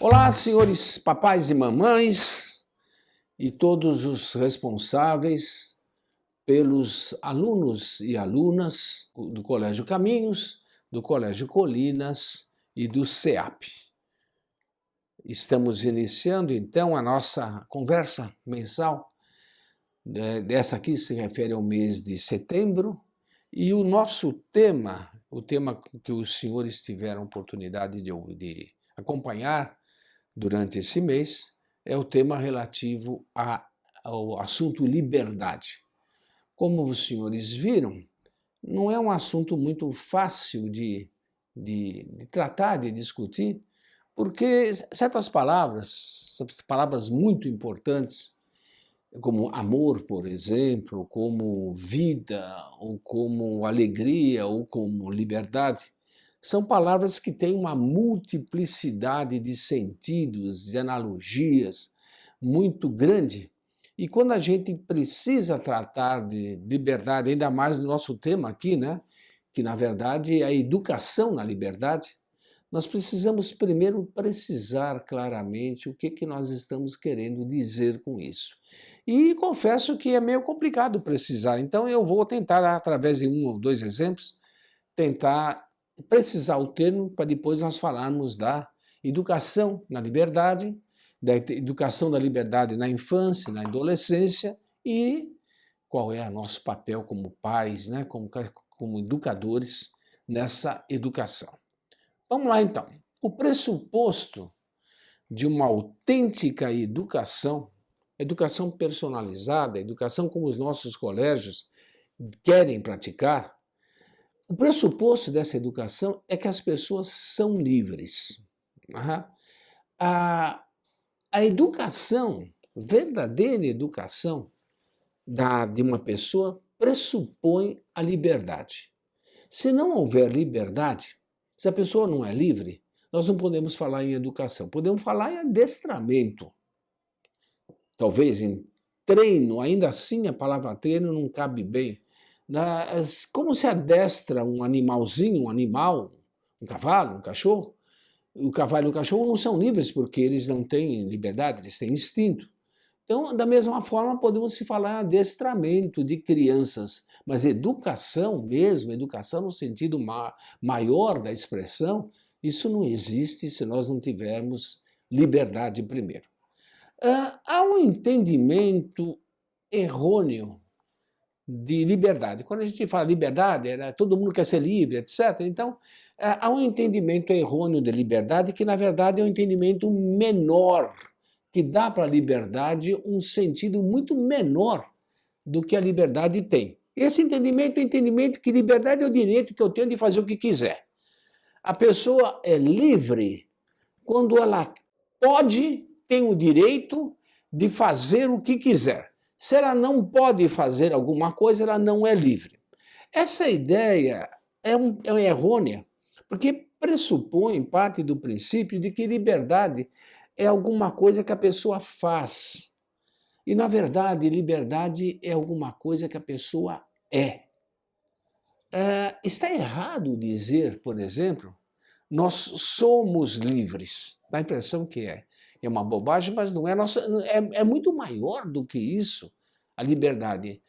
Olá, senhores papais e mamães e todos os responsáveis pelos alunos e alunas do Colégio Caminhos, do Colégio Colinas e do CEAP. Estamos iniciando então a nossa conversa mensal. Dessa aqui se refere ao mês de setembro e o nosso tema, o tema que os senhores tiveram oportunidade de acompanhar durante esse mês, é o tema relativo ao assunto liberdade. Como os senhores viram, não é um assunto muito fácil de tratar, de discutir, porque certas palavras muito importantes, como amor, por exemplo, como vida, ou como alegria, ou como liberdade, são palavras que têm uma multiplicidade de sentidos, de analogias muito grande. E quando a gente precisa tratar de liberdade, ainda mais no nosso tema aqui, né, que na verdade é a educação na liberdade, nós precisamos primeiro precisar claramente o que nós estamos querendo dizer com isso. E confesso que é meio complicado precisar, então eu vou tentar, através de um ou dois exemplos, tentar precisar o termo para depois nós falarmos da educação na liberdade, da educação da liberdade na infância, na adolescência e qual é o nosso papel como pais, né, como educadores nessa educação. Vamos lá então. O pressuposto de uma autêntica educação personalizada, educação como os nossos colégios querem praticar, o pressuposto dessa educação é que as pessoas são livres. A educação, verdadeira educação de uma pessoa pressupõe a liberdade. Se não houver liberdade, se a pessoa não é livre, nós não podemos falar em educação, podemos falar em adestramento. Talvez em treino, ainda assim a palavra treino não cabe bem. Como se adestra um animalzinho, um animal, um cavalo, um cachorro? O cavalo e o cachorro não são livres porque eles não têm liberdade, eles têm instinto. Então, da mesma forma, podemos se falar em adestramento de crianças, mas educação mesmo, educação no sentido maior da expressão, isso não existe se nós não tivermos liberdade primeiro. Há um entendimento errôneo de liberdade. Quando a gente fala liberdade, todo mundo quer ser livre, etc. Então, há um entendimento errôneo de liberdade que, na verdade, é um entendimento menor, que dá para a liberdade um sentido muito menor do que a liberdade tem. Esse entendimento é o entendimento que liberdade é o direito que eu tenho de fazer o que quiser. A pessoa é livre quando ela tem o direito de fazer o que quiser. Se ela não pode fazer alguma coisa, ela não é livre. Essa ideia é errônea, porque pressupõe parte do princípio de que liberdade é alguma coisa que a pessoa faz. E, na verdade, liberdade é alguma coisa que a pessoa é. Está errado dizer, por exemplo, nós somos livres. Dá a impressão que é. É uma bobagem, mas não é. É muito maior do que isso, a liberdade.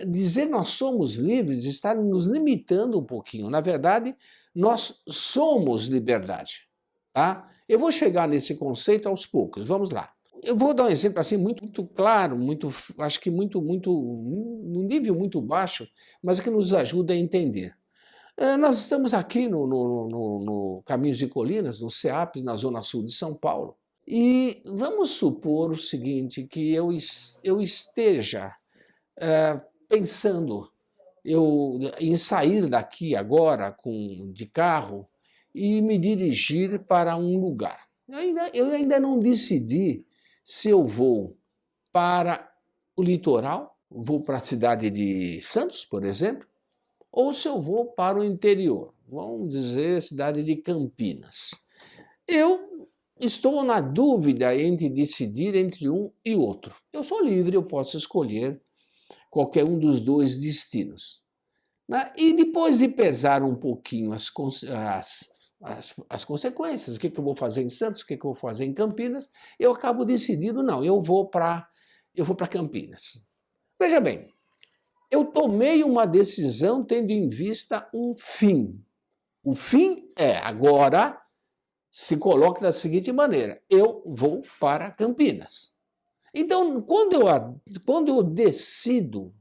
Dizer nós somos livres está nos limitando um pouquinho. Na verdade, nós somos liberdade. Tá? Eu vou chegar nesse conceito aos poucos. Vamos lá. Eu vou dar um exemplo assim muito claro, acho que num nível muito baixo, mas que nos ajuda a entender. Nós estamos aqui no Caminhos de Colinas, no CEAP, na Zona Sul de São Paulo. E vamos supor o seguinte, que eu esteja pensando em sair daqui agora de carro e me dirigir para um lugar. Eu ainda não decidi se eu vou para o litoral, vou para a cidade de Santos, por exemplo, ou se eu vou para o interior, vamos dizer, cidade de Campinas. Eu estou na dúvida entre decidir entre um e outro. Eu sou livre, eu posso escolher qualquer um dos dois destinos. E depois de pesar um pouquinho as consequências, o que eu vou fazer em Santos, o que eu vou fazer em Campinas, eu acabo decidindo, não, eu vou para Campinas. Veja bem, eu tomei uma decisão tendo em vista um fim. O fim é, agora, se coloca da seguinte maneira, eu vou para Campinas. Então, quando eu decido,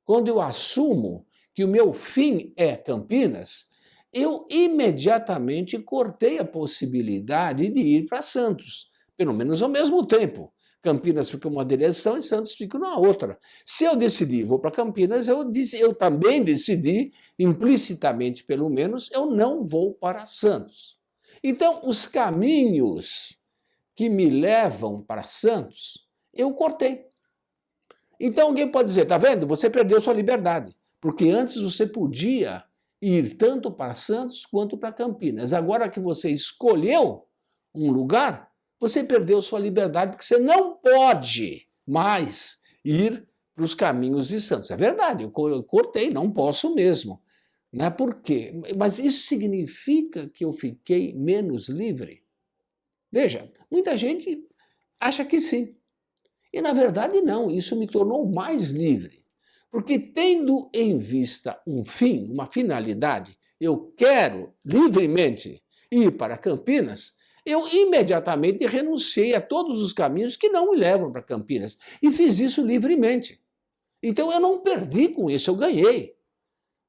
quando eu assumo que o meu fim é Campinas, eu imediatamente cortei a possibilidade de ir para Santos, pelo menos ao mesmo tempo. Campinas fica uma direção e Santos fica na outra. Se eu decidir vou para Campinas, eu também decidi, implicitamente pelo menos, eu não vou para Santos. Então, os caminhos que me levam para Santos, eu cortei. Então alguém pode dizer, tá vendo? Você perdeu sua liberdade, porque antes você podia ir tanto para Santos quanto para Campinas. Agora que você escolheu um lugar, você perdeu sua liberdade, porque você não pode mais ir para os caminhos de Santos. É verdade, eu cortei, não posso mesmo. Né? Por quê? Mas isso significa que eu fiquei menos livre? Veja, muita gente acha que sim. E, na verdade, não, isso me tornou mais livre. Porque, tendo em vista um fim, uma finalidade, eu quero livremente ir para Campinas, eu imediatamente renunciei a todos os caminhos que não me levam para Campinas. E fiz isso livremente. Então, eu não perdi com isso, eu ganhei.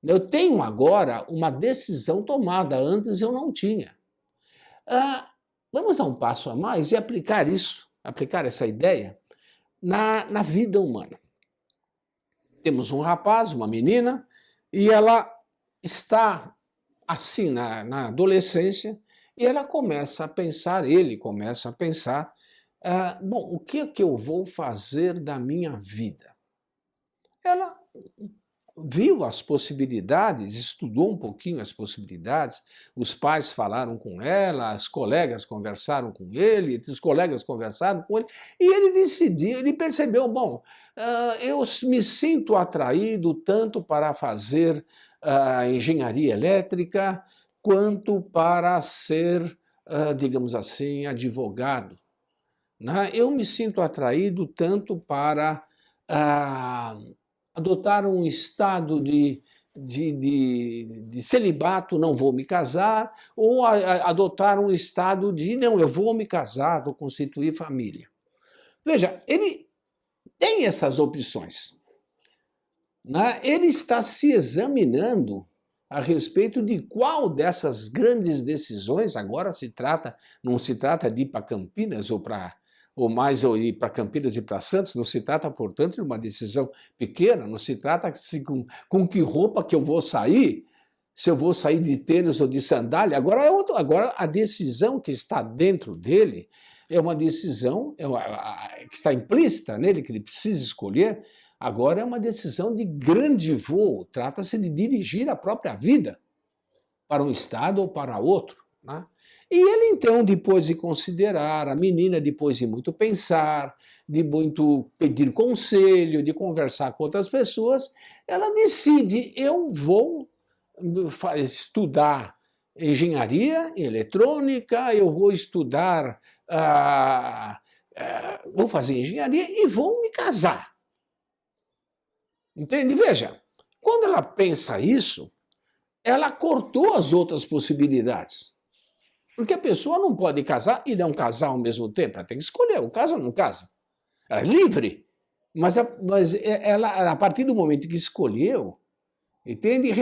Eu tenho agora uma decisão tomada, antes eu não tinha. Vamos dar um passo a mais e aplicar isso, aplicar essa ideia na vida humana. Temos um rapaz, uma menina, e ela está assim na adolescência, e ela começa a pensar, ele começa a pensar, bom, o que é que eu vou fazer da minha vida? Ela viu as possibilidades, estudou um pouquinho as possibilidades, os pais falaram com ela, as colegas conversaram com ele, os colegas conversaram com ele, e ele decidiu, ele percebeu, bom, eu me sinto atraído tanto para fazer engenharia elétrica, quanto para ser, digamos assim, advogado. Né? Eu me sinto atraído tanto para adotar um estado de celibato, não vou me casar, ou adotar um estado de, não, eu vou me casar, vou constituir família. Veja, ele tem essas opções. Né? Ele está se examinando a respeito de qual dessas grandes decisões, agora não se trata de ir para Campinas ou ir para Campinas e para Santos, não se trata, portanto, de uma decisão pequena, não se trata com que roupa que eu vou sair, se eu vou sair de tênis ou de sandália. Agora a decisão que está dentro dele é uma decisão que está implícita nele, que ele precisa escolher. Agora é uma decisão de grande voo, trata-se de dirigir a própria vida para um estado ou para outro. Né? E ele então, depois de considerar, a menina depois de muito pensar, de muito pedir conselho, de conversar com outras pessoas, ela decide, eu vou estudar engenharia eletrônica, eu vou estudar, vou fazer engenharia e vou me casar. Entende? Veja, quando ela pensa isso, ela cortou as outras possibilidades. Porque a pessoa não pode casar e não casar ao mesmo tempo. Ela tem que escolher, ou casa ou não casa. Ela é livre. Mas ela, a partir do momento que escolheu, entende?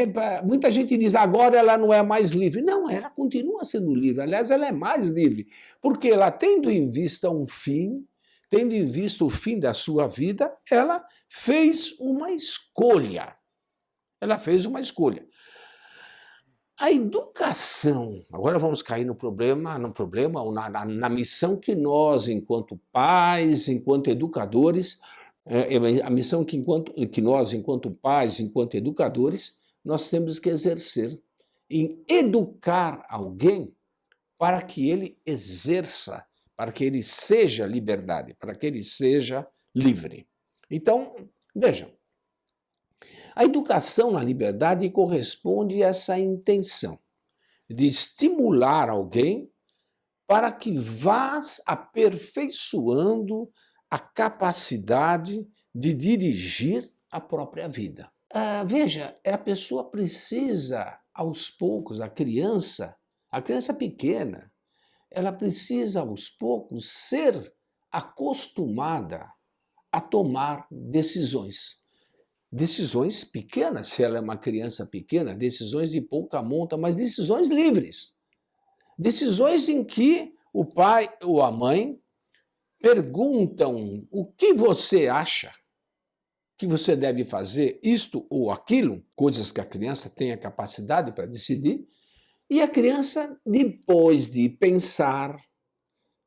Muita gente diz, agora ela não é mais livre. Não, ela continua sendo livre. Aliás, ela é mais livre. Porque ela, tendo em vista um fim, tendo em vista o fim da sua vida, ela fez uma escolha. Ela fez uma escolha. A educação, agora vamos cair no problema ou na missão que nós, enquanto pais, enquanto educadores, a missão que nós, enquanto pais, enquanto educadores, nós temos que exercer em educar alguém para que ele exerça, para que ele seja liberdade, para que ele seja livre. Então, vejam, a educação na liberdade corresponde a essa intenção de estimular alguém para que vá aperfeiçoando a capacidade de dirigir a própria vida. Veja, a pessoa precisa, aos poucos, a criança pequena, ela precisa, aos poucos, ser acostumada a tomar decisões. Decisões pequenas, se ela é uma criança pequena, decisões de pouca monta, mas decisões livres. Decisões em que o pai ou a mãe perguntam o que você acha que você deve fazer, isto ou aquilo, coisas que a criança tem a capacidade para decidir, e a criança, depois de pensar,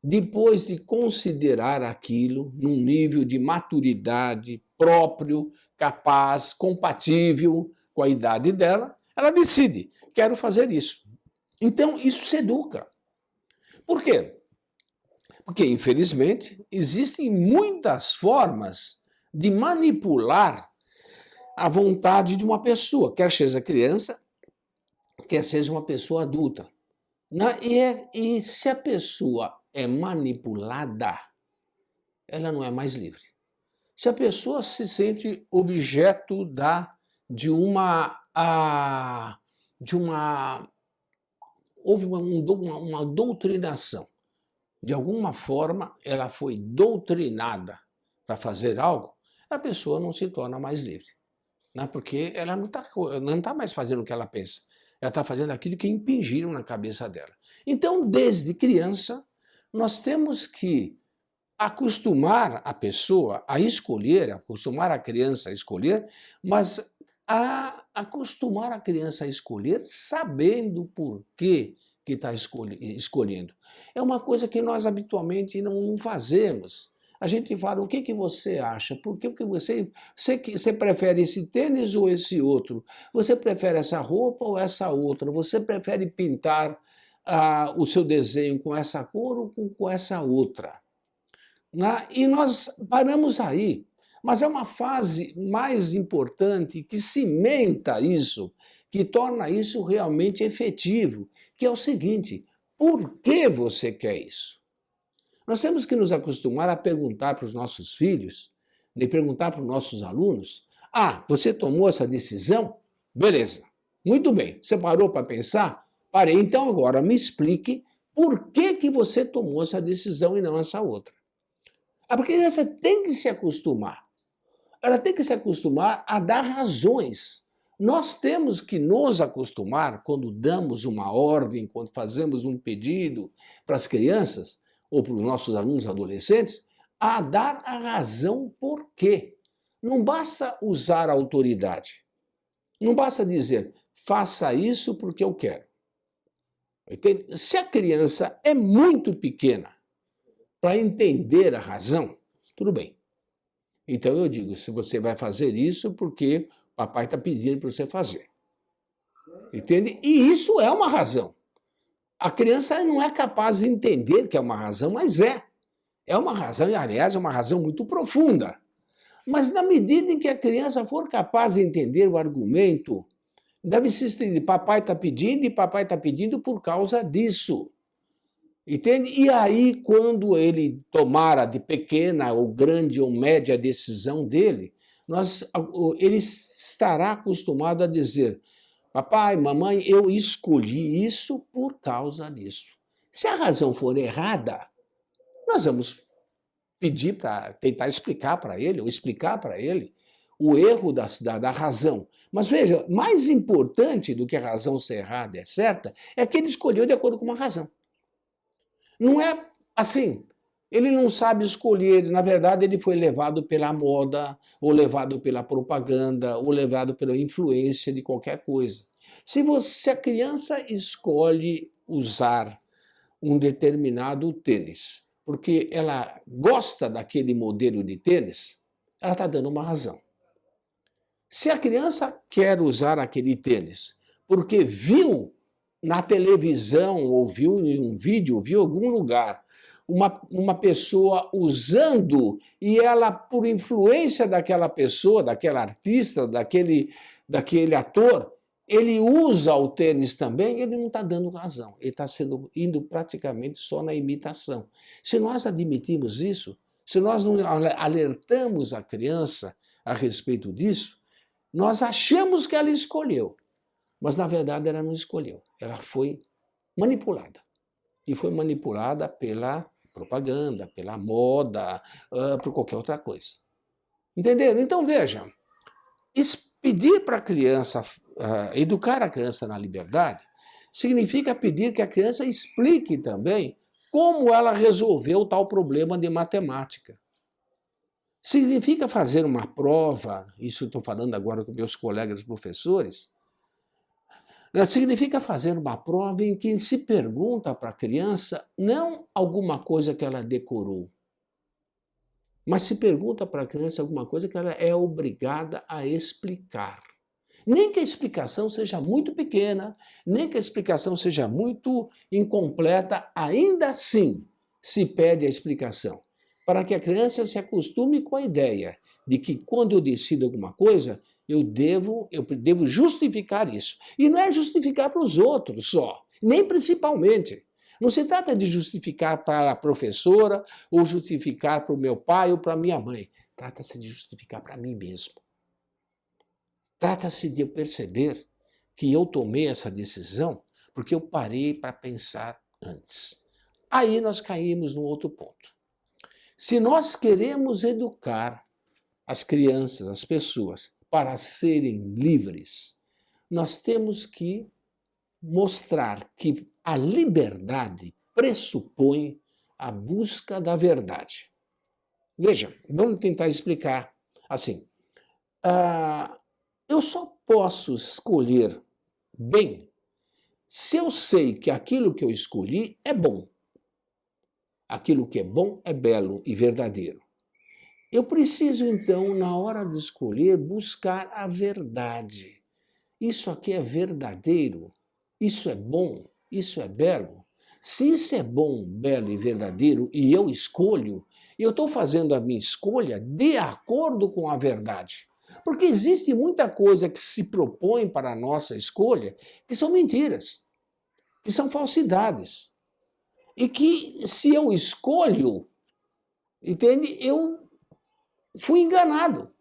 depois de considerar aquilo num nível de maturidade próprio, capaz, compatível com a idade dela, ela decide, quero fazer isso. Então, isso se educa. Por quê? Porque, infelizmente, existem muitas formas de manipular a vontade de uma pessoa, quer seja criança, quer seja uma pessoa adulta. E se a pessoa é manipulada, ela não é mais livre. Se a pessoa se sente objeto houve uma doutrinação. De alguma forma, ela foi doutrinada para fazer algo, a pessoa não se torna mais livre. Né? Porque ela não tá mais fazendo o que ela pensa. Ela está fazendo aquilo que impingiram na cabeça dela. Então, desde criança, nós temos que acostumar a pessoa a escolher, acostumar a criança a escolher, mas acostumar a criança a escolher sabendo por que está escolhendo. É uma coisa que nós habitualmente não fazemos. A gente fala, o que você acha? Por que você prefere esse tênis ou esse outro? Você prefere essa roupa ou essa outra? Você prefere pintar o seu desenho com essa cor ou com essa outra? E nós paramos aí. Mas é uma fase mais importante que cimenta isso, que torna isso realmente efetivo, que é o seguinte: por que você quer isso? Nós temos que nos acostumar a perguntar para os nossos filhos, e perguntar para os nossos alunos: você tomou essa decisão? Beleza, muito bem. Você parou para pensar? Parei, então agora me explique por que você tomou essa decisão e não essa outra. A criança tem que se acostumar. Ela tem que se acostumar a dar razões. Nós temos que nos acostumar, quando damos uma ordem, quando fazemos um pedido para as crianças, ou para os nossos alunos adolescentes, a dar a razão por quê. Não basta usar a autoridade. Não basta dizer, faça isso porque eu quero. Entende? Se a criança é muito pequena para entender a razão, tudo bem. Então eu digo, se você vai fazer isso porque o papai está pedindo para você fazer. Entende? E isso é uma razão. A criança não é capaz de entender que é uma razão, mas é. É uma razão, e aliás, é uma razão muito profunda. Mas na medida em que a criança for capaz de entender o argumento, deve se entender, papai está pedindo e papai está pedindo por causa disso. Entende? E aí, quando ele tomar de pequena ou grande ou média decisão dele, ele estará acostumado a dizer, papai, mamãe, eu escolhi isso por causa disso. Se a razão for errada, nós vamos pedir para tentar explicar para ele, ou explicar para ele, o erro da razão. Mas veja, mais importante do que a razão ser errada e certa, é que ele escolheu de acordo com uma razão. Não é assim. Ele não sabe escolher, na verdade ele foi levado pela moda, ou levado pela propaganda, ou levado pela influência de qualquer coisa. Se a criança escolhe usar um determinado tênis, porque ela gosta daquele modelo de tênis, ela está dando uma razão. Se a criança quer usar aquele tênis porque viu na televisão, ou viu em um vídeo, ou viu em algum lugar, uma pessoa usando, e ela, por influência daquela pessoa, daquela artista, daquele ator, ele usa o tênis também, ele não está dando razão. Ele está indo praticamente só na imitação. Se nós admitimos isso, se nós não alertamos a criança a respeito disso, nós achamos que ela escolheu. Mas, na verdade, ela não escolheu. Ela foi manipulada. E foi manipulada pela propaganda, pela moda, por qualquer outra coisa. Entenderam? Então, vejam, pedir para a criança, educar a criança na liberdade, significa pedir que a criança explique também como ela resolveu tal problema de matemática. Significa fazer uma prova, isso eu estou falando agora com meus colegas professores, significa fazer uma prova em que se pergunta para a criança não alguma coisa que ela decorou, mas se pergunta para a criança alguma coisa que ela é obrigada a explicar. Nem que a explicação seja muito pequena, nem que a explicação seja muito incompleta, ainda assim se pede a explicação, para que a criança se acostume com a ideia de que quando eu decido alguma coisa, eu devo justificar isso. E não é justificar para os outros só, nem principalmente. Não se trata de justificar para a professora, ou justificar para o meu pai ou para a minha mãe. Trata-se de justificar para mim mesmo. Trata-se de eu perceber que eu tomei essa decisão porque eu parei para pensar antes. Aí nós caímos num outro ponto. Se nós queremos educar as crianças, as pessoas, para serem livres, nós temos que mostrar que a liberdade pressupõe a busca da verdade. Veja, vamos tentar explicar assim. Eu só posso escolher bem se eu sei que aquilo que eu escolhi é bom. Aquilo que é bom é belo e verdadeiro. Eu preciso, então, na hora de escolher, buscar a verdade. Isso aqui é verdadeiro? Isso é bom? Isso é belo? Se isso é bom, belo e verdadeiro e eu escolho, eu estou fazendo a minha escolha de acordo com a verdade. Porque existe muita coisa que se propõe para a nossa escolha que são mentiras, que são falsidades. E que se eu escolho, entende, eu fui enganado.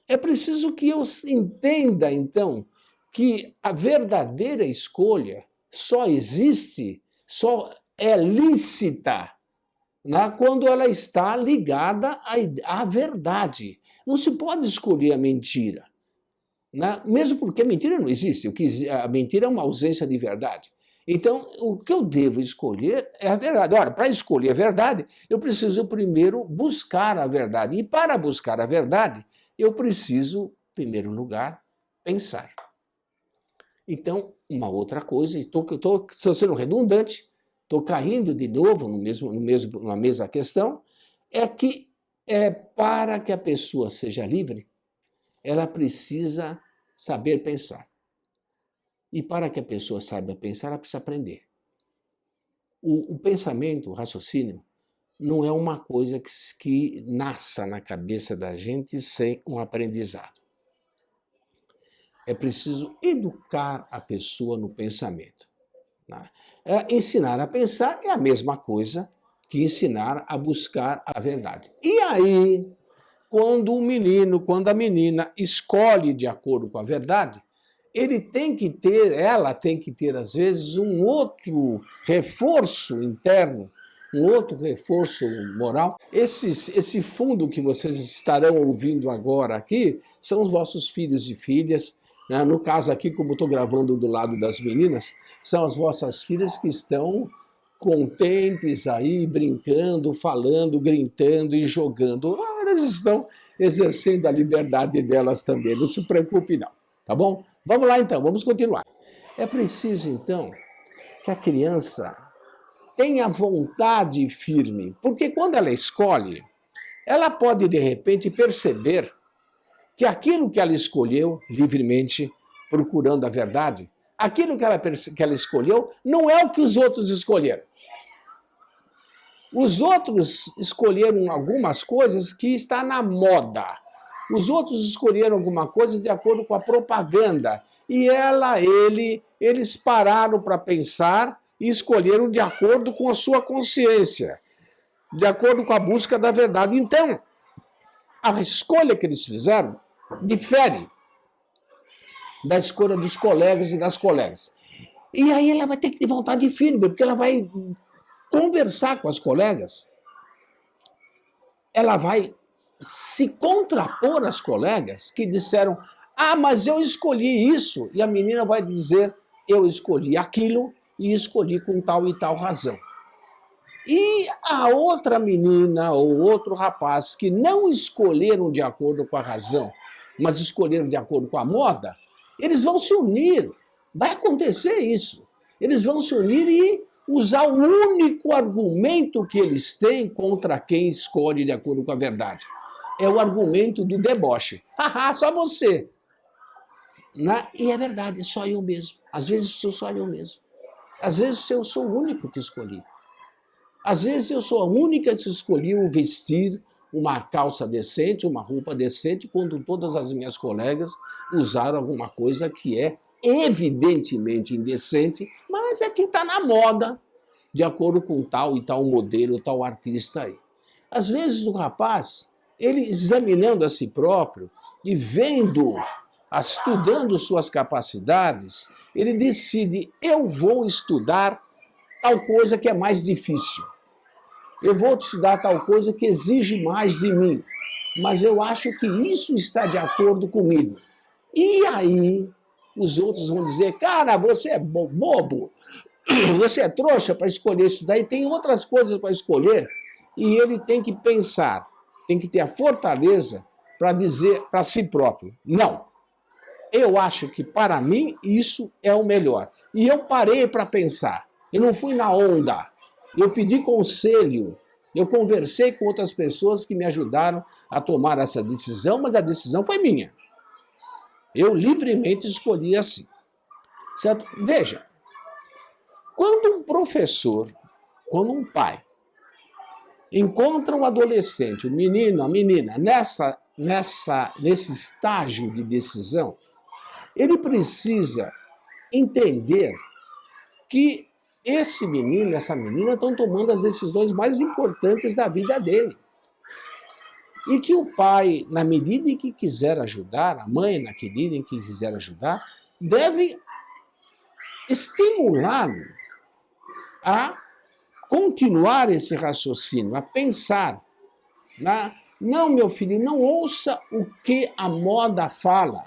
É preciso que eu entenda, então, que a verdadeira escolha só existe, só é lícita, né, quando ela está ligada à verdade. Não se pode escolher a mentira, né? Mesmo porque a mentira não existe. A mentira é uma ausência de verdade. Então, o que eu devo escolher é a verdade. Ora, para escolher a verdade, eu preciso primeiro buscar a verdade. E para buscar a verdade, eu preciso, em primeiro lugar, pensar. Então, uma outra coisa, estou sendo redundante, estou caindo de novo na mesma questão, é que para que a pessoa seja livre, ela precisa saber pensar. E para que a pessoa saiba pensar, ela precisa aprender. O pensamento, o raciocínio, não é uma coisa que nasça na cabeça da gente sem um aprendizado. É preciso educar a pessoa no pensamento. Né? Ensinar a pensar é a mesma coisa que ensinar a buscar a verdade. E aí, quando a menina escolhe de acordo com a verdade, ela tem que ter, às vezes, um outro reforço interno, um outro reforço moral. Esse fundo que vocês estarão ouvindo agora aqui são os vossos filhos e filhas. Né? No caso aqui, como estou gravando do lado das meninas, são as vossas filhas que estão contentes aí, brincando, falando, gritando e jogando. Elas estão exercendo a liberdade delas também, não se preocupe não, tá bom? Vamos lá então, vamos continuar. É preciso então que a criança tenha vontade firme, porque quando ela escolhe, ela pode de repente perceber que aquilo que ela escolheu livremente, procurando a verdade, aquilo que ela escolheu não é o que os outros escolheram. Os outros escolheram algumas coisas que está na moda. Os outros escolheram alguma coisa de acordo com a propaganda. e eles pararam para pensar e escolheram de acordo com a sua consciência, de acordo com a busca da verdade. Então, a escolha que eles fizeram difere da escolha dos colegas e das colegas. E aí ela vai ter que ter vontade firme, porque ela vai conversar com as colegas, ela vai se contrapor às colegas que disseram: ah, mas eu escolhi isso. E a menina vai dizer: eu escolhi aquilo e escolhi com tal e tal razão. E a outra menina ou outro rapaz que não escolheram de acordo com a razão, mas escolheram de acordo com a moda, eles vão se unir. Vai acontecer isso. Eles vão se unir e usar o único argumento que eles têm contra quem escolhe de acordo com a verdade. É o argumento do deboche. Haha, só você. E é verdade, só eu mesmo. Às vezes sou só eu mesmo. Às vezes eu sou o único que escolhi. Às vezes eu sou a única que escolheu vestir uma calça decente, uma roupa decente, quando todas as minhas colegas usaram alguma coisa que é evidentemente indecente, mas é que está na moda, de acordo com tal e tal modelo, tal artista aí. Às vezes o rapaz, ele examinando a si próprio e vendo, estudando suas capacidades, ele decide: eu vou estudar tal coisa que é mais difícil. Eu vou estudar tal coisa que exige mais de mim, mas eu acho que isso está de acordo comigo. E aí os outros vão dizer: cara, você é bobo, você é trouxa para escolher isso daí, tem outras coisas para escolher. E ele tem que pensar, tem que ter a fortaleza para dizer para si próprio: não, eu acho que para mim isso é o melhor. E eu parei para pensar, eu não fui na onda, eu pedi conselho, eu conversei com outras pessoas que me ajudaram a tomar essa decisão, mas a decisão foi minha. Eu livremente escolhi assim. Certo? Veja, quando um professor, quando um pai encontra um adolescente, um menino, a menina, nesse estágio de decisão, ele precisa entender que esse menino, essa menina estão tomando as decisões mais importantes da vida dele. E que o pai, na medida em que quiser ajudar, a mãe, na medida em que quiser ajudar, deve estimulá-lo a continuar esse raciocínio, a pensar. Não, meu filho, não ouça o que a moda fala.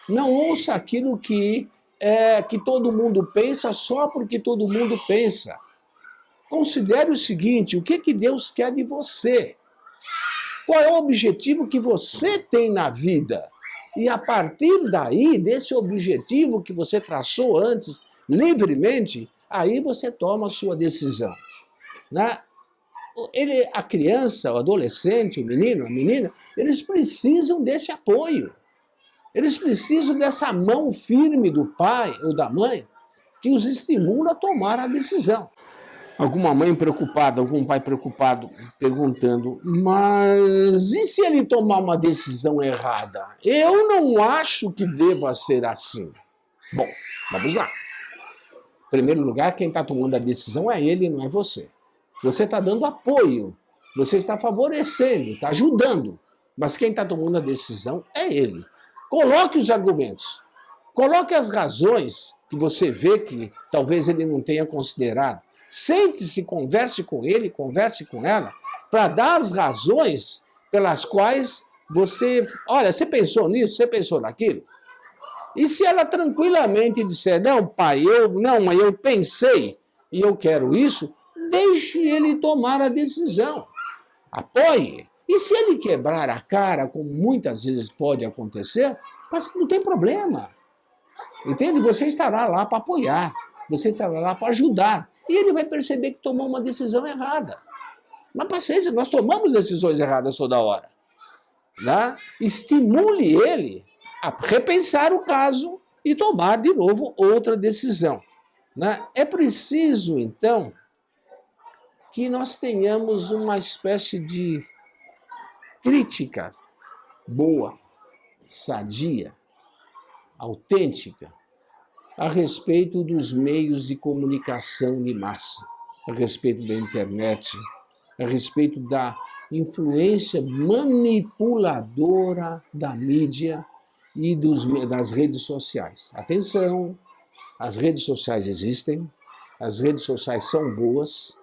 Não ouça aquilo que todo mundo pensa só porque todo mundo pensa. Considere o seguinte: o que Deus quer de você? Qual é o objetivo que você tem na vida? E a partir daí, desse objetivo que você traçou antes, livremente, aí você toma a sua decisão. A criança, o adolescente, o menino, a menina, eles precisam desse apoio. Eles precisam dessa mão firme do pai ou da mãe que os estimula a tomar a decisão. Alguma mãe preocupada, algum pai preocupado, perguntando: mas e se ele tomar uma decisão errada? Eu não acho que deva ser assim. Bom, vamos lá. Em primeiro lugar, quem está tomando a decisão é ele, não é você. Você está dando apoio, você está favorecendo, está ajudando, mas quem está tomando a decisão é ele. Coloque os argumentos, coloque as razões que você vê que talvez ele não tenha considerado. Sente-se, converse com ele, converse com ela, para dar as razões pelas quais você... Olha, você pensou nisso, você pensou naquilo? E se ela tranquilamente disser: não, pai, mãe, eu pensei e eu quero isso, deixe ele tomar a decisão. Apoie. E se ele quebrar a cara, como muitas vezes pode acontecer, mas não tem problema. Entende? Você estará lá para apoiar, você estará lá para ajudar. E ele vai perceber que tomou uma decisão errada. Mas paciência, nós tomamos decisões erradas toda hora. Estimule ele a repensar o caso e tomar de novo outra decisão. É preciso, então, que nós tenhamos uma espécie de crítica boa, sadia, autêntica a respeito dos meios de comunicação de massa, a respeito da internet, a respeito da influência manipuladora da mídia e das redes sociais. Atenção, as redes sociais existem, as redes sociais são boas,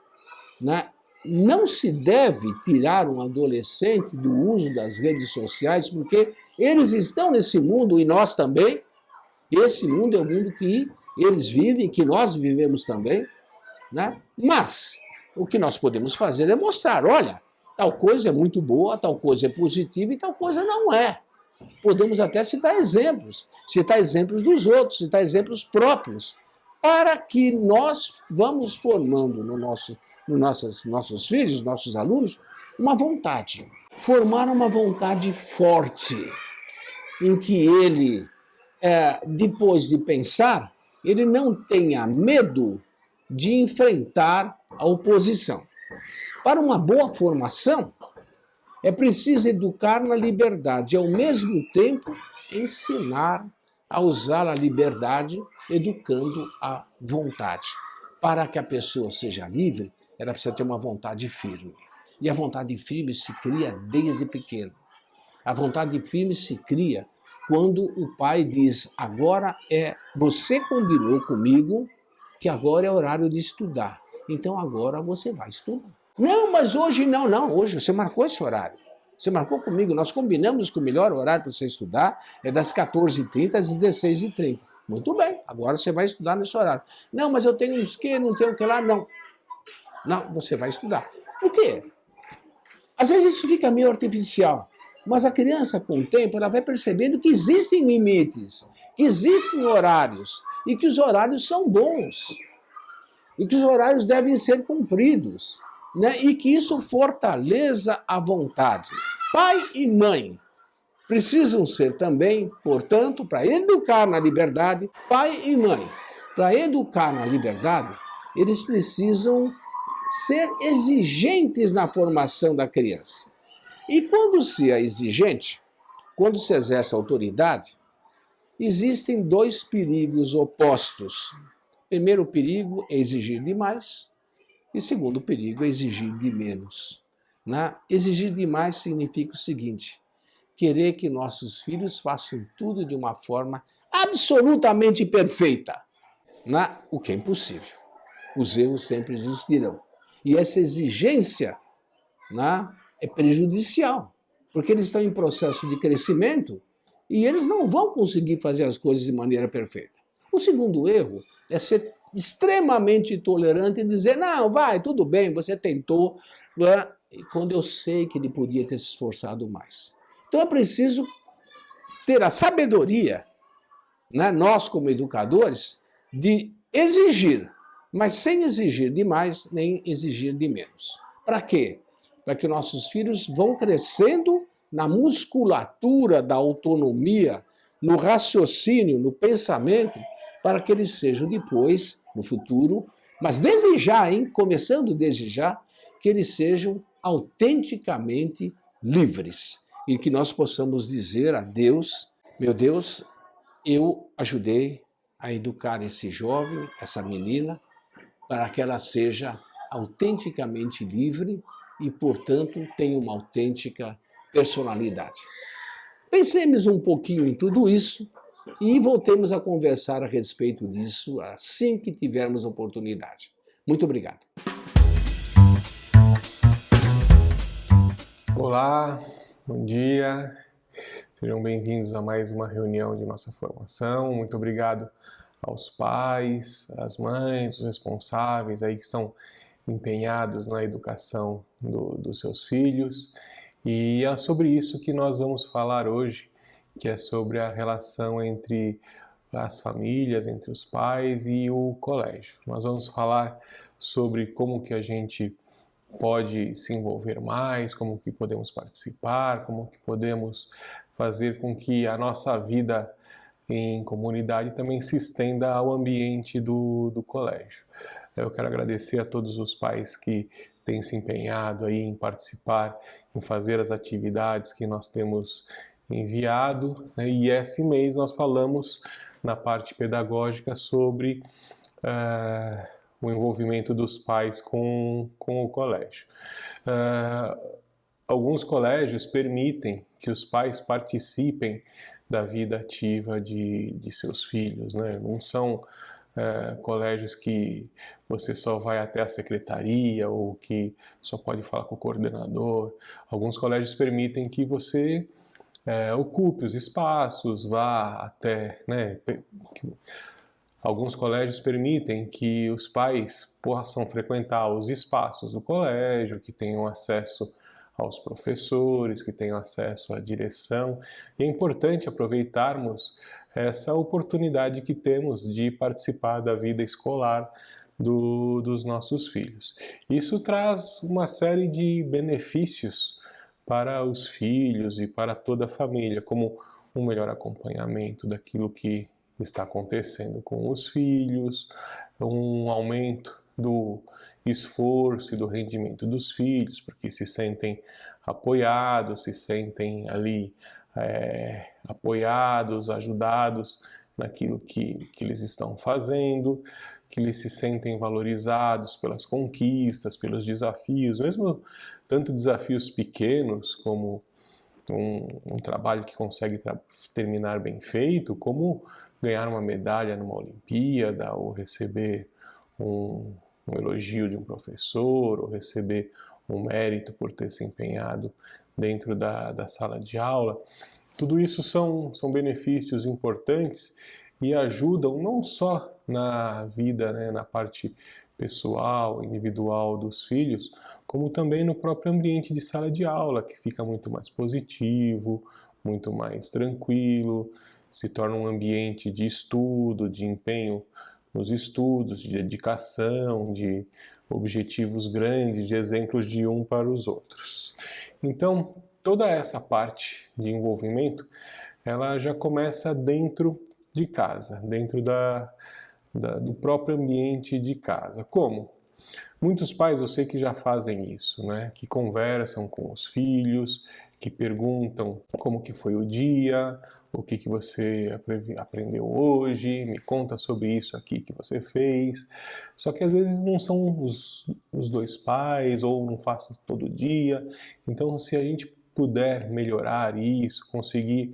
né? Não se deve tirar um adolescente do uso das redes sociais, porque eles estão nesse mundo e nós também. Esse mundo é o mundo que eles vivem, que nós vivemos também, né? Mas o que nós podemos fazer é mostrar, olha, tal coisa é muito boa, tal coisa é positiva e tal coisa não é. Podemos até citar exemplos dos outros, citar exemplos próprios, para que nós vamos formando nos nossos filhos, nossos alunos, uma vontade. Formar uma vontade forte, em que ele, depois de pensar, ele não tenha medo de enfrentar a oposição. Para uma boa formação, é preciso educar na liberdade e, ao mesmo tempo, ensinar a usar a liberdade, educando a vontade. Para que a pessoa seja livre, ela precisa ter uma vontade firme. E a vontade firme se cria desde pequeno. A vontade firme se cria quando o pai diz, agora você combinou comigo que agora é horário de estudar. Então agora você vai estudar. Não, mas hoje não. Hoje você marcou esse horário. Você marcou comigo. Nós combinamos que o melhor horário para você estudar é das 14h30 às 16h30. Muito bem, agora você vai estudar nesse horário. Não, mas eu tenho uns que, não tenho o que lá. Não, você vai estudar. Por quê? Às vezes isso fica meio artificial. Mas a criança, com o tempo, ela vai percebendo que existem limites, que existem horários, e que os horários são bons, e que os horários devem ser cumpridos, né? E que isso fortaleça a vontade. Pai e mãe precisam ser também, portanto, para educar na liberdade, pai e mãe, para educar na liberdade, eles precisam ser exigentes na formação da criança. E quando se é exigente, quando se exerce autoridade, existem dois perigos opostos. Primeiro perigo é exigir demais, e segundo perigo é exigir de menos. Exigir demais significa o seguinte, querer que nossos filhos façam tudo de uma forma absolutamente perfeita, o que é impossível. Os erros sempre existirão. E essa exigência é prejudicial, porque eles estão em processo de crescimento e eles não vão conseguir fazer as coisas de maneira perfeita. O segundo erro é ser extremamente tolerante e dizer, não, vai, tudo bem, você tentou, quando eu sei que ele podia ter se esforçado mais. Então é preciso ter a sabedoria, nós como educadores, de exigir, mas sem exigir demais nem exigir de menos. Para quê? Para que nossos filhos vão crescendo na musculatura da autonomia, no raciocínio, no pensamento, para que eles sejam depois, no futuro, mas desde já, começando desde já, que eles sejam autenticamente livres. E que nós possamos dizer a Deus, meu Deus, eu ajudei a educar esse jovem, essa menina, para que ela seja autenticamente livre e, portanto, tenha uma autêntica personalidade. Pensemos um pouquinho em tudo isso e voltemos a conversar a respeito disso assim que tivermos oportunidade. Muito obrigado. Olá, bom dia. Sejam bem-vindos a mais uma reunião de nossa formação. Muito obrigado aos pais, às mães, os responsáveis aí que estão empenhados na educação dos seus filhos. E é sobre isso que nós vamos falar hoje, que é sobre a relação entre as famílias, entre os pais e o colégio. Nós vamos falar sobre como que a gente pode se envolver mais, como que podemos participar, como que podemos fazer com que a nossa vida em comunidade também se estenda ao ambiente do colégio. Eu quero agradecer a todos os pais que têm se empenhado aí em participar, em fazer as atividades que nós temos enviado, né? E esse mês nós falamos na parte pedagógica sobre o envolvimento dos pais com o colégio. Alguns colégios permitem que os pais participem da vida ativa de seus filhos, né? Não são colégios que você só vai até a secretaria ou que só pode falar com o coordenador. Alguns colégios permitem que você ocupe os espaços, vá até, né? Alguns colégios permitem que os pais possam frequentar os espaços do colégio, que tenham acesso aos professores, que tenham acesso à direção. E é importante aproveitarmos essa oportunidade que temos de participar da vida escolar dos nossos filhos. Isso traz uma série de benefícios para os filhos e para toda a família, como um melhor acompanhamento daquilo que está acontecendo com os filhos, um aumento do esforço e do rendimento dos filhos, porque se sentem apoiados, se sentem ali apoiados, ajudados naquilo que eles estão fazendo, que eles se sentem valorizados pelas conquistas, pelos desafios, mesmo tanto desafios pequenos como um trabalho que consegue terminar bem feito, como ganhar uma medalha numa Olimpíada, ou receber um elogio de um professor, ou receber um mérito por ter se empenhado dentro da sala de aula. Tudo isso são benefícios importantes e ajudam não só na vida, né, na parte pessoal, individual dos filhos, como também no próprio ambiente de sala de aula, que fica muito mais positivo, muito mais tranquilo, se torna um ambiente de estudo, de empenho nos estudos, de dedicação, de objetivos grandes, de exemplos de um para os outros. Então, toda essa parte de envolvimento, ela já começa dentro de casa, dentro do próprio ambiente de casa. Como? Muitos pais eu sei que já fazem isso, né? Que conversam com os filhos, que perguntam como que foi o dia, o que você aprendeu hoje, me conta sobre isso aqui que você fez. Só que às vezes não são os dois pais, ou não façam todo dia. Então, se a gente puder melhorar isso, conseguir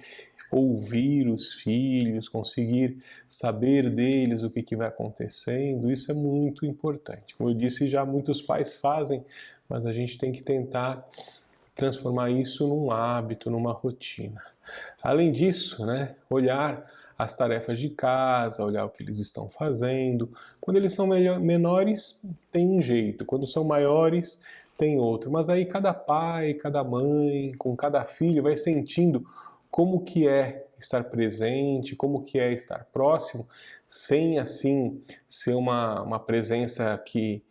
ouvir os filhos, conseguir saber deles o que vai acontecendo, isso é muito importante. Como eu disse, já muitos pais fazem, mas a gente tem que tentar transformar isso num hábito, numa rotina. Além disso, né, olhar as tarefas de casa, olhar o que eles estão fazendo. Quando eles são menores, tem um jeito. Quando são maiores, tem outro. Mas aí cada pai, cada mãe, com cada filho, vai sentindo como que é estar presente, como que é estar próximo, sem assim ser uma presença que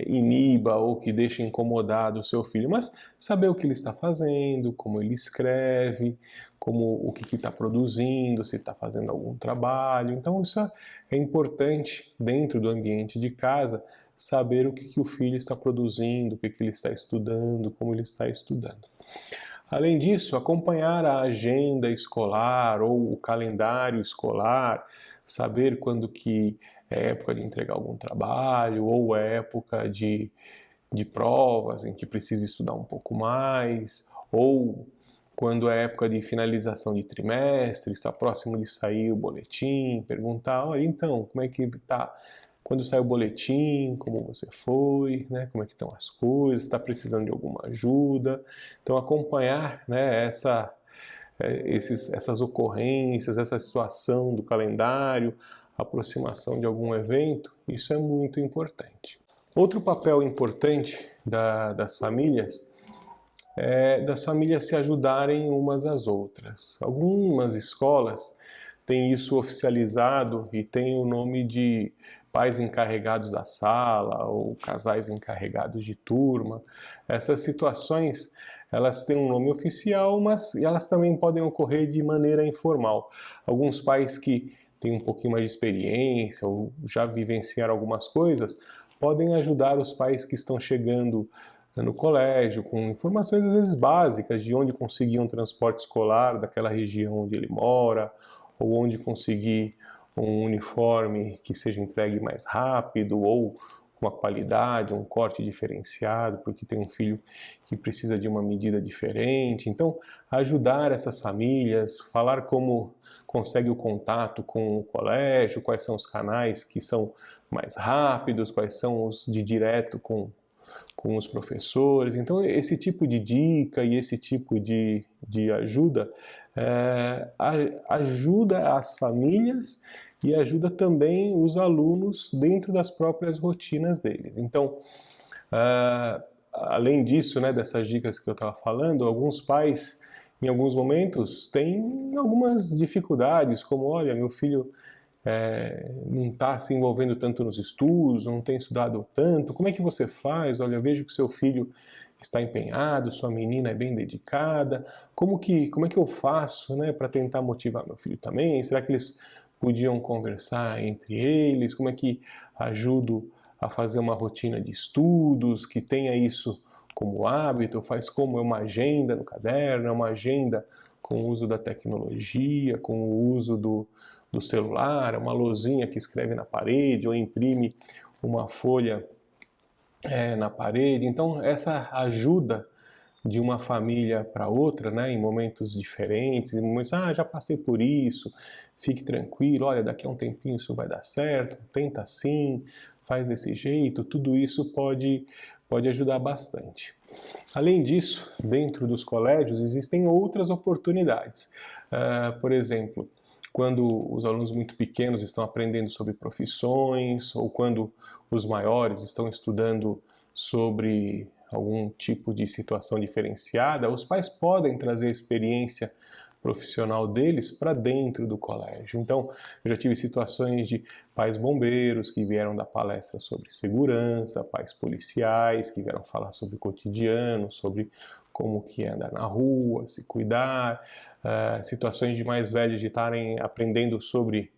iniba ou que deixa incomodado o seu filho, mas saber o que ele está fazendo, como ele escreve, o que está produzindo, se está fazendo algum trabalho. Então isso é importante dentro do ambiente de casa, saber o que o filho está produzindo, o que ele está estudando, como ele está estudando. Além disso, acompanhar a agenda escolar ou o calendário escolar, saber quando que é época de entregar algum trabalho ou é época de provas em que precisa estudar um pouco mais, ou quando é época de finalização de trimestre, está próximo de sair o boletim, perguntar, olha, então, como é que está? Quando sai o boletim, como você foi, né? Como é que estão as coisas, está precisando de alguma ajuda. Então, acompanhar, né, essas ocorrências, essa situação do calendário, aproximação de algum evento, isso é muito importante. Outro papel importante das famílias é das famílias se ajudarem umas às outras. Algumas escolas têm isso oficializado e tem o nome de pais encarregados da sala ou casais encarregados de turma. Essas situações, elas têm um nome oficial, mas elas também podem ocorrer de maneira informal. Alguns pais que têm um pouquinho mais de experiência ou já vivenciaram algumas coisas, podem ajudar os pais que estão chegando no colégio, com informações às vezes básicas de onde conseguir um transporte escolar daquela região onde ele mora, ou onde conseguir um uniforme que seja entregue mais rápido, ou com uma qualidade, um corte diferenciado, porque tem um filho que precisa de uma medida diferente. Então, ajudar essas famílias, falar como consegue o contato com o colégio, quais são os canais que são mais rápidos, quais são os de direto com os professores. Então, esse tipo de dica e esse tipo de ajuda ajuda as famílias e ajuda também os alunos dentro das próprias rotinas deles. Então, além disso, né, dessas dicas que eu estava falando, alguns pais, em alguns momentos, têm algumas dificuldades, como, olha, meu filho não está se envolvendo tanto nos estudos, não tem estudado tanto, como é que você faz? Olha, eu vejo que seu filho está empenhado, sua menina é bem dedicada, como é que eu faço, né, para tentar motivar meu filho também? Será que eles podiam conversar entre eles? Como é que ajudo a fazer uma rotina de estudos, que tenha isso como hábito, faz como uma agenda no caderno, uma agenda com o uso da tecnologia, com o uso do celular, uma lousinha que escreve na parede ou imprime uma folha na parede. Então, essa ajuda de uma família para outra, né, em momentos diferentes, em momentos, já passei por isso, fique tranquilo, olha, daqui a um tempinho isso vai dar certo, tenta assim, faz desse jeito, tudo isso pode ajudar bastante. Além disso, dentro dos colégios existem outras oportunidades. Por exemplo, quando os alunos muito pequenos estão aprendendo sobre profissões, ou quando os maiores estão estudando sobre algum tipo de situação diferenciada, os pais podem trazer a experiência profissional deles para dentro do colégio. Então, eu já tive situações de pais bombeiros que vieram dar palestra sobre segurança, pais policiais que vieram falar sobre o cotidiano, sobre como que é andar na rua, se cuidar, situações de mais velhos de estarem aprendendo sobre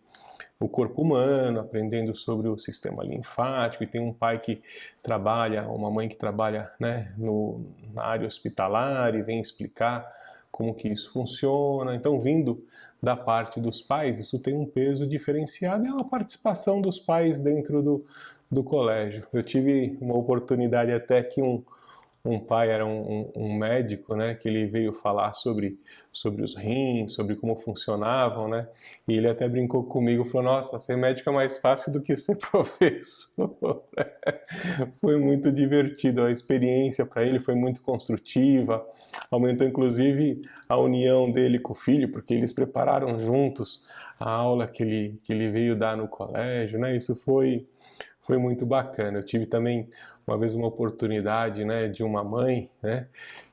o corpo humano, aprendendo sobre o sistema linfático, e tem um pai que trabalha, uma mãe que trabalha, né, na área hospitalar e vem explicar como que isso funciona. Então, vindo da parte dos pais, isso tem um peso diferenciado e é uma participação dos pais dentro do colégio. Eu tive uma oportunidade até que um pai era um médico, né, que ele veio falar sobre os rins, sobre como funcionavam, né, e ele até brincou comigo, falou, nossa, ser médico é mais fácil do que ser professor. Foi muito divertido, a experiência para ele foi muito construtiva, aumentou inclusive a união dele com o filho, porque eles prepararam juntos a aula que ele veio dar no colégio, né, isso foi muito bacana. Eu tive também uma vez uma oportunidade, né, de uma mãe, né,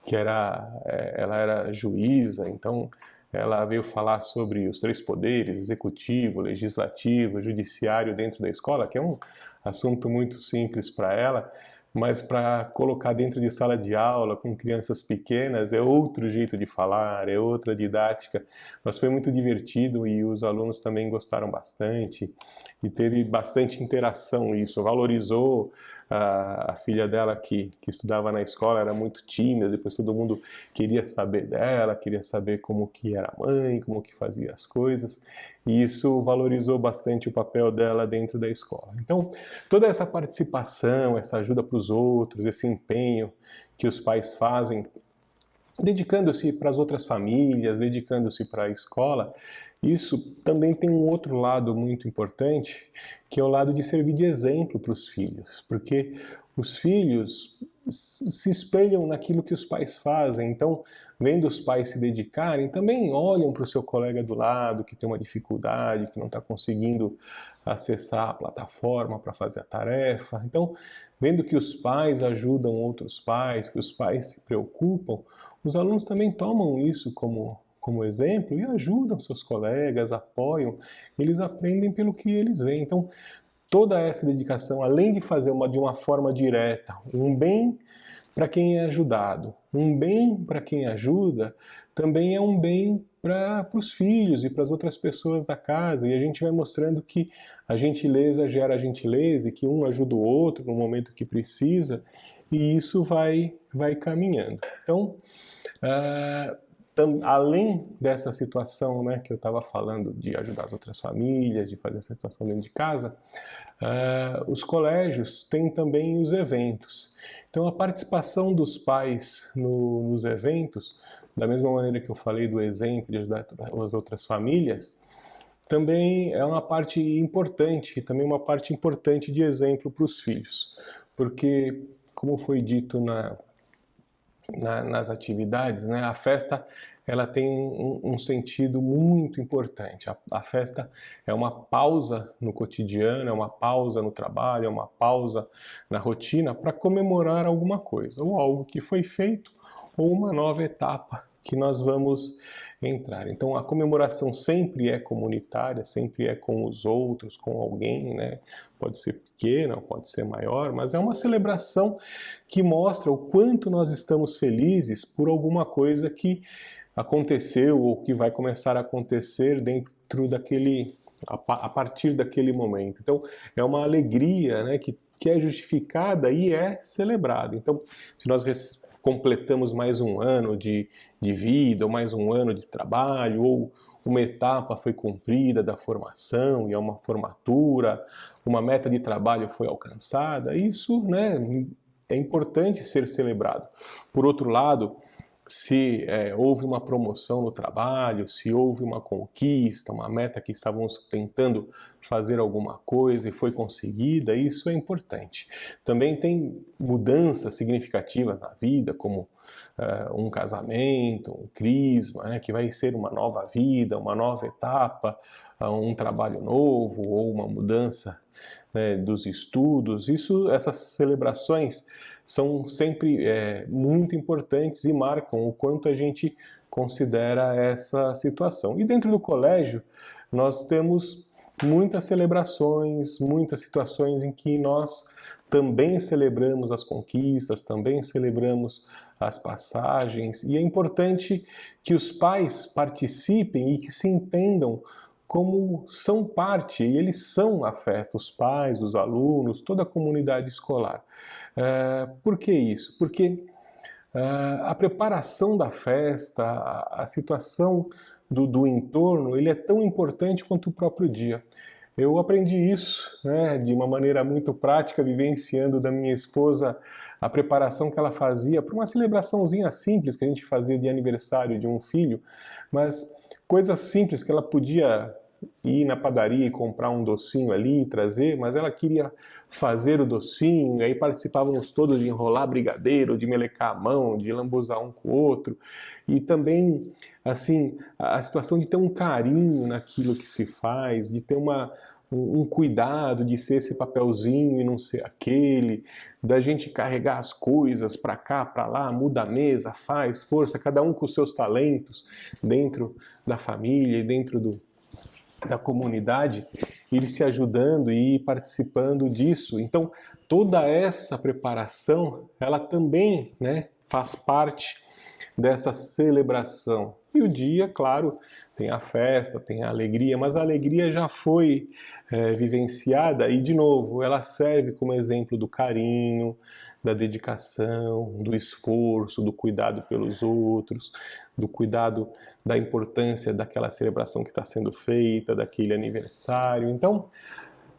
que ela era juíza, então ela veio falar sobre os 3 poderes, executivo, legislativo, judiciário dentro da escola, que é um assunto muito simples para ela, mas para colocar dentro de sala de aula com crianças pequenas é outro jeito de falar, é outra didática, mas foi muito divertido e os alunos também gostaram bastante e teve bastante interação isso, valorizou a filha dela que estudava na escola, era muito tímida, depois todo mundo queria saber dela, queria saber como que era a mãe, como que fazia as coisas, e isso valorizou bastante o papel dela dentro da escola. Então, toda essa participação, essa ajuda para os outros, esse empenho que os pais fazem, dedicando-se para as outras famílias, dedicando-se para a escola, isso também tem um outro lado muito importante, que é o lado de servir de exemplo para os filhos, porque os filhos se espelham naquilo que os pais fazem, então, vendo os pais se dedicarem, também olham para o seu colega do lado, que tem uma dificuldade, que não está conseguindo acessar a plataforma para fazer a tarefa. Então, vendo que os pais ajudam outros pais, que os pais se preocupam, os alunos também tomam isso como exemplo e ajudam seus colegas, apoiam, eles aprendem pelo que eles veem. Então, toda essa dedicação, além de fazer de uma forma direta, um bem para quem é ajudado, um bem para quem ajuda, também é um bem para os filhos e para as outras pessoas da casa, e a gente vai mostrando que a gentileza gera gentileza e que um ajuda o outro no momento que precisa, e isso vai caminhando. Então, além dessa situação, né, que eu estava falando de ajudar as outras famílias, de fazer essa situação dentro de casa, os colégios têm também os eventos. Então a participação dos pais nos eventos, da mesma maneira que eu falei do exemplo de ajudar as outras famílias, também é uma parte importante, também uma parte importante de exemplo para os filhos. Porque, como foi dito nas atividades, né, a festa ela tem um sentido muito importante. A festa é uma pausa no cotidiano, é uma pausa no trabalho, é uma pausa na rotina para comemorar alguma coisa, ou algo que foi feito, ou uma nova etapa que nós vamos entrar. Então a comemoração sempre é comunitária, sempre é com os outros, com alguém, né? Pode ser pequena, pode ser maior, mas é uma celebração que mostra o quanto nós estamos felizes por alguma coisa que aconteceu ou que vai começar a acontecer dentro a partir daquele momento. Então é uma alegria, né, que é justificada e é celebrada. Então, se nós completamos mais um ano de vida, ou mais um ano de trabalho, ou uma etapa foi cumprida da formação e é uma formatura, uma meta de trabalho foi alcançada, isso, né, é importante ser celebrado. Por outro lado, se houve uma promoção no trabalho, se houve uma conquista, uma meta que estávamos tentando fazer alguma coisa e foi conseguida, isso é importante. Também tem mudanças significativas na vida, como um casamento, um crisma, né, que vai ser uma nova vida, uma nova etapa, um trabalho novo ou uma mudança, né, dos estudos. Essas celebrações são sempre muito importantes e marcam o quanto a gente considera essa situação. E dentro do colégio, nós temos muitas celebrações, muitas situações em que nós também celebramos as conquistas, também celebramos as passagens, e é importante que os pais participem e que se entendam como são parte, e eles são a festa, os pais, os alunos, toda a comunidade escolar. Por que isso? Porque a preparação da festa, a situação do entorno, ele é tão importante quanto o próprio dia. Eu aprendi isso, né, de uma maneira muito prática, vivenciando da minha esposa a preparação que ela fazia para uma celebraçãozinha simples que a gente fazia de aniversário de um filho, mas coisas simples que ela podia ir na padaria e comprar um docinho ali e trazer, mas ela queria fazer o docinho, e aí participávamos todos de enrolar brigadeiro, de melecar a mão, de lambuzar um com o outro, e também, assim, a situação de ter um carinho naquilo que se faz, de ter um cuidado de ser esse papelzinho e não ser aquele, da gente carregar as coisas para cá, para lá, muda a mesa, faz força, cada um com os seus talentos dentro da família e dentro da comunidade, ir se ajudando e ir participando disso. Então, toda essa preparação, ela também, né, faz parte dessa celebração. E o dia, claro, tem a festa, tem a alegria, mas a alegria já foi vivenciada e, de novo, ela serve como exemplo do carinho, da dedicação, do esforço, do cuidado pelos outros, do cuidado da importância daquela celebração que está sendo feita, daquele aniversário. Então,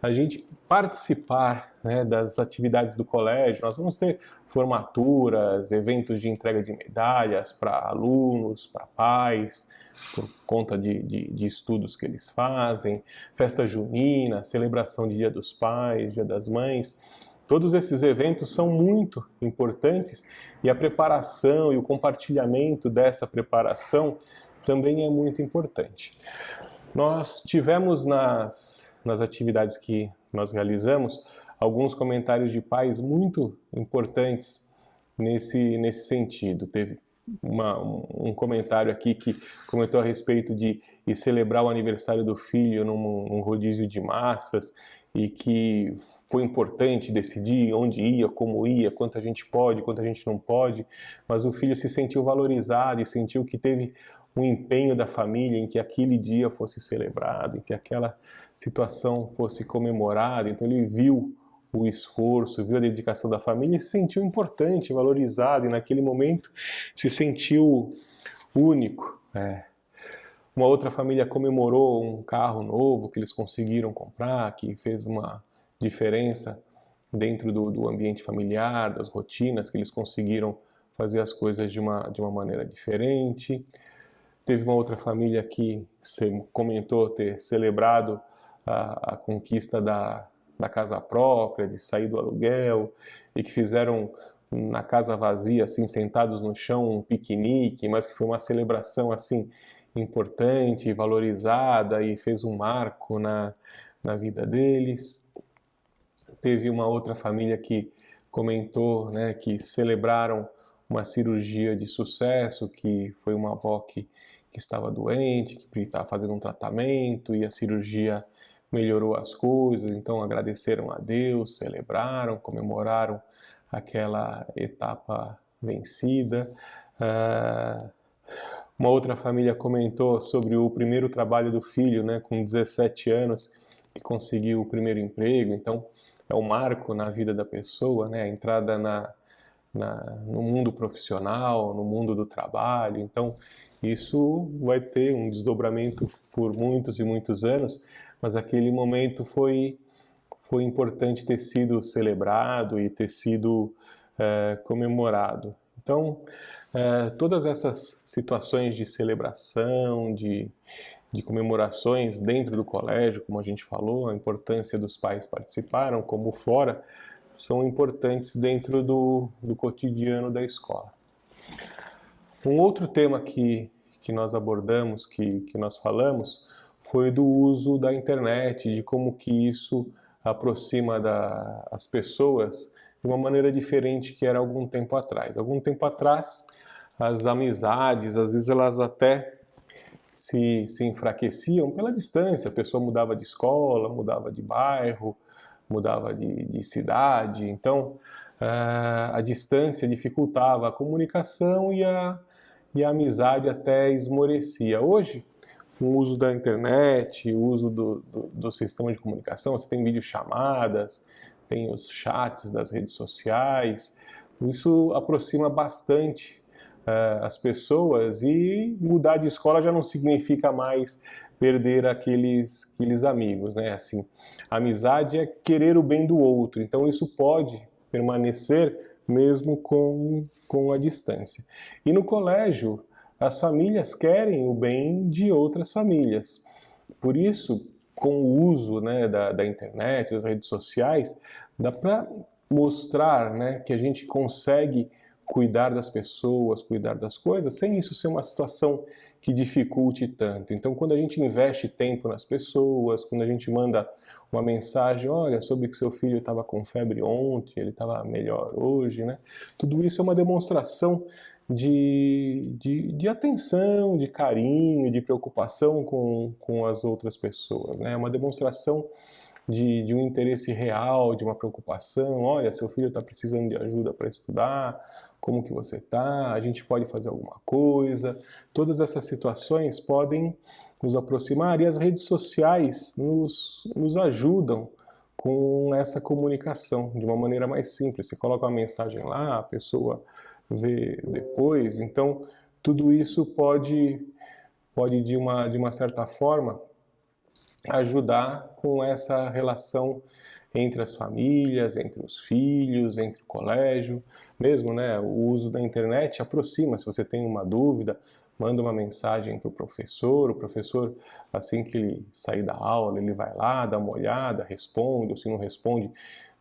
a gente participar, né, das atividades do colégio, nós vamos ter formaturas, eventos de entrega de medalhas para alunos, para pais, por conta de estudos que eles fazem, festa junina, celebração de Dia dos Pais, Dia das Mães. Todos esses eventos são muito importantes e a preparação e o compartilhamento dessa preparação também é muito importante. Nós tivemos nas atividades que nós realizamos alguns comentários de pais muito importantes nesse sentido. Teve um comentário aqui que comentou a respeito de celebrar o aniversário do filho num rodízio de massas e que foi importante decidir onde ia, como ia, quanto a gente pode, quanto a gente não pode, mas o filho se sentiu valorizado e sentiu que teve um empenho da família em que aquele dia fosse celebrado, em que aquela situação fosse comemorada. Então ele viu o esforço, viu a dedicação da família e se sentiu importante, valorizado, e naquele momento se sentiu único. Uma outra família comemorou um carro novo que eles conseguiram comprar, que fez uma diferença dentro do ambiente familiar, das rotinas, que eles conseguiram fazer as coisas de uma maneira diferente. Teve uma outra família que comentou ter celebrado a conquista da casa própria, de sair do aluguel, e que fizeram na casa vazia, assim, sentados no chão, um piquenique, mas que foi uma celebração assim importante, valorizada, e fez um marco na vida deles. Teve uma outra família que comentou, né, que celebraram uma cirurgia de sucesso, que foi uma avó que estava doente, que estava fazendo um tratamento, e a cirurgia melhorou as coisas, então agradeceram a Deus, celebraram, comemoraram aquela etapa vencida. Uma outra família comentou sobre o primeiro trabalho do filho, né, com 17 anos, que conseguiu o primeiro emprego. Então é um marco na vida da pessoa, né, a entrada no mundo profissional, no mundo do trabalho. Então isso vai ter um desdobramento por muitos e muitos anos, mas aquele momento foi importante ter sido celebrado e ter sido comemorado. Então, todas essas situações de celebração, de comemorações dentro do colégio, como a gente falou, a importância dos pais participaram, como fora, são importantes dentro do cotidiano da escola. Um outro tema que nós abordamos, que nós falamos, foi do uso da internet, de como que isso aproxima as pessoas de uma maneira diferente que era algum tempo atrás. Algum tempo atrás, as amizades, às vezes elas até se enfraqueciam pela distância. A pessoa mudava de escola, mudava de bairro, mudava de cidade. Então, a distância dificultava a comunicação e a amizade até esmorecia. Hoje, com o uso da internet, o uso do sistema de comunicação, você tem videochamadas, tem os chats das redes sociais, isso aproxima bastante as pessoas, e mudar de escola já não significa mais perder aqueles amigos, né? Assim, a amizade é querer o bem do outro, então isso pode permanecer mesmo com a distância. E no colégio, as famílias querem o bem de outras famílias. Por isso, com o uso, né, da internet, das redes sociais, dá para mostrar, né, que a gente consegue cuidar das pessoas, cuidar das coisas, sem isso ser uma situação que dificulte tanto. Então, quando a gente investe tempo nas pessoas, quando a gente manda uma mensagem, olha, soube que seu filho estava com febre ontem, ele estava melhor hoje, né? Tudo isso é uma demonstração de atenção, de carinho, de preocupação com as outras pessoas, né? É uma demonstração de um interesse real, de uma preocupação. Olha, seu filho está precisando de ajuda para estudar, como que você está? A gente pode fazer alguma coisa? Todas essas situações podem nos aproximar, e as redes sociais nos ajudam com essa comunicação de uma maneira mais simples. Você coloca uma mensagem lá, a pessoa vê depois. Então, tudo isso pode de uma certa forma ajudar com essa relação entre as famílias, entre os filhos, entre o colégio, mesmo, né? O uso da internet aproxima. Se você tem uma dúvida, manda uma mensagem para o professor, assim que ele sair da aula, ele vai lá, dá uma olhada, responde, ou se não responde,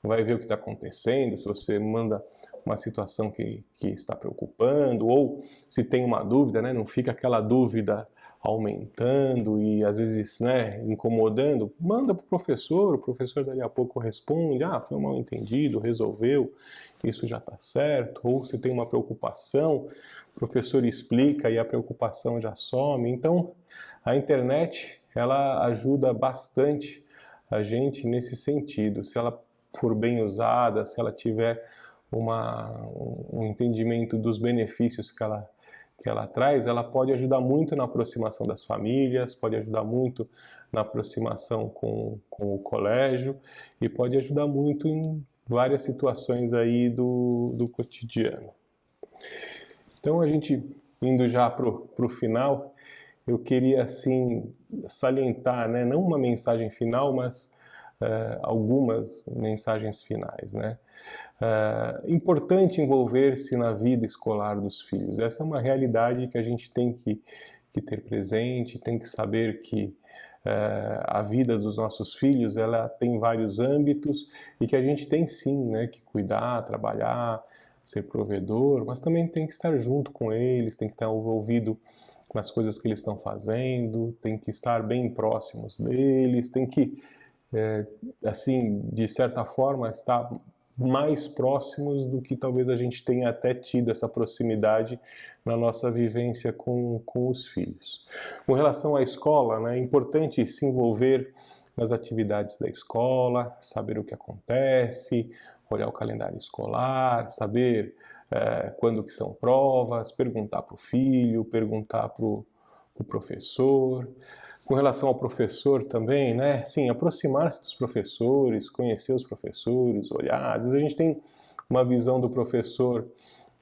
vai ver o que está acontecendo. Se você manda uma situação que está preocupando, ou se tem uma dúvida, né? Não fica aquela dúvida aumentando e às vezes, né, incomodando, manda para o professor dali a pouco responde, foi um mal entendido, resolveu, isso já está certo. Ou se tem uma preocupação, o professor explica e a preocupação já some. Então, a internet, ela ajuda bastante a gente nesse sentido. Se ela for bem usada, se ela tiver um entendimento dos benefícios que ela traz, ela pode ajudar muito na aproximação das famílias, pode ajudar muito na aproximação com o colégio e pode ajudar muito em várias situações aí do cotidiano. Então, a gente indo já para o final, eu queria assim salientar, né, não uma mensagem final, mas algumas mensagens finais, né? Importante envolver-se na vida escolar dos filhos. Essa é uma realidade que a gente tem que ter presente, tem que saber que a vida dos nossos filhos ela tem vários âmbitos e que a gente tem sim, né, que cuidar, trabalhar, ser provedor, mas também tem que estar junto com eles, tem que estar envolvido nas coisas que eles estão fazendo, tem que estar bem próximos deles, tem que, assim, de certa forma, estar mais próximos do que talvez a gente tenha até tido essa proximidade na nossa vivência com os filhos. Com relação à escola, né, é importante se envolver nas atividades da escola, saber o que acontece, olhar o calendário escolar, saber quando que são provas, perguntar para o filho, perguntar para o professor. Com relação ao professor também, né? Sim, aproximar-se dos professores, conhecer os professores, olhar. Às vezes a gente tem uma visão do professor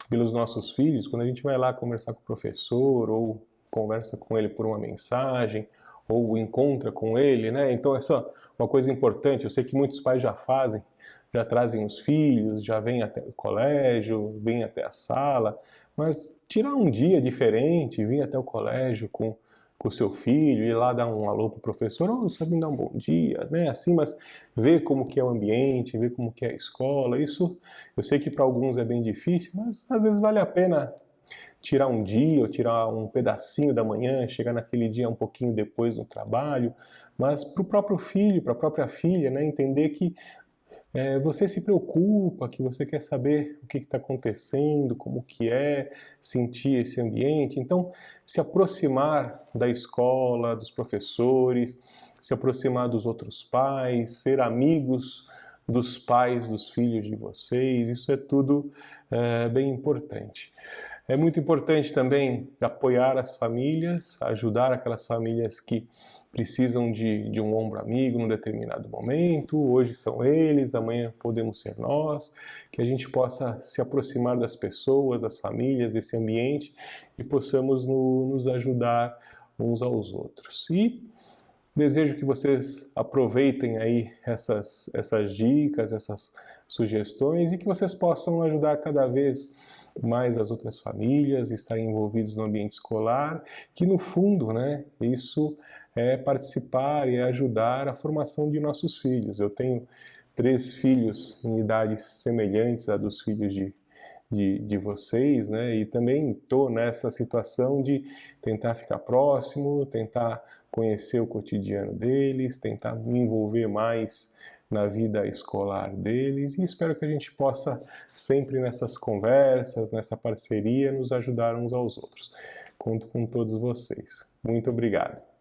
pelos nossos filhos, quando a gente vai lá conversar com o professor, ou conversa com ele por uma mensagem, ou encontra com ele, né? Então essa é uma coisa importante, eu sei que muitos pais já fazem, já trazem os filhos, já vêm até o colégio, vêm até a sala, mas tirar um dia diferente, vir até o colégio com o seu filho, ir lá dar um alô pro professor, ou só vir dar um bom dia, né? Assim, mas ver como que é o ambiente, ver como que é a escola, isso eu sei que para alguns é bem difícil, mas às vezes vale a pena tirar um dia, ou tirar um pedacinho da manhã, chegar naquele dia um pouquinho depois no trabalho, mas para o próprio filho, para a própria filha, né? Entender que você se preocupa, que você quer saber o que está acontecendo, como que é, sentir esse ambiente. Então, se aproximar da escola, dos professores, se aproximar dos outros pais, ser amigos dos pais dos filhos de vocês, isso é tudo bem importante. É muito importante também apoiar as famílias, ajudar aquelas famílias que precisam de um ombro amigo num determinado momento. Hoje são eles, amanhã podemos ser nós, que a gente possa se aproximar das pessoas, das famílias, desse ambiente e possamos nos ajudar uns aos outros. E desejo que vocês aproveitem aí essas dicas, essas sugestões e que vocês possam ajudar cada vez mais as outras famílias, estarem envolvidos no ambiente escolar, que no fundo, né, isso é participar e ajudar a formação de nossos filhos. Eu tenho 3 filhos em idades semelhantes à dos filhos de vocês, né, e também estou nessa situação de tentar ficar próximo, tentar conhecer o cotidiano deles, tentar me envolver mais na vida escolar deles e espero que a gente possa sempre nessas conversas, nessa parceria, nos ajudar uns aos outros. Conto com todos vocês. Muito obrigado.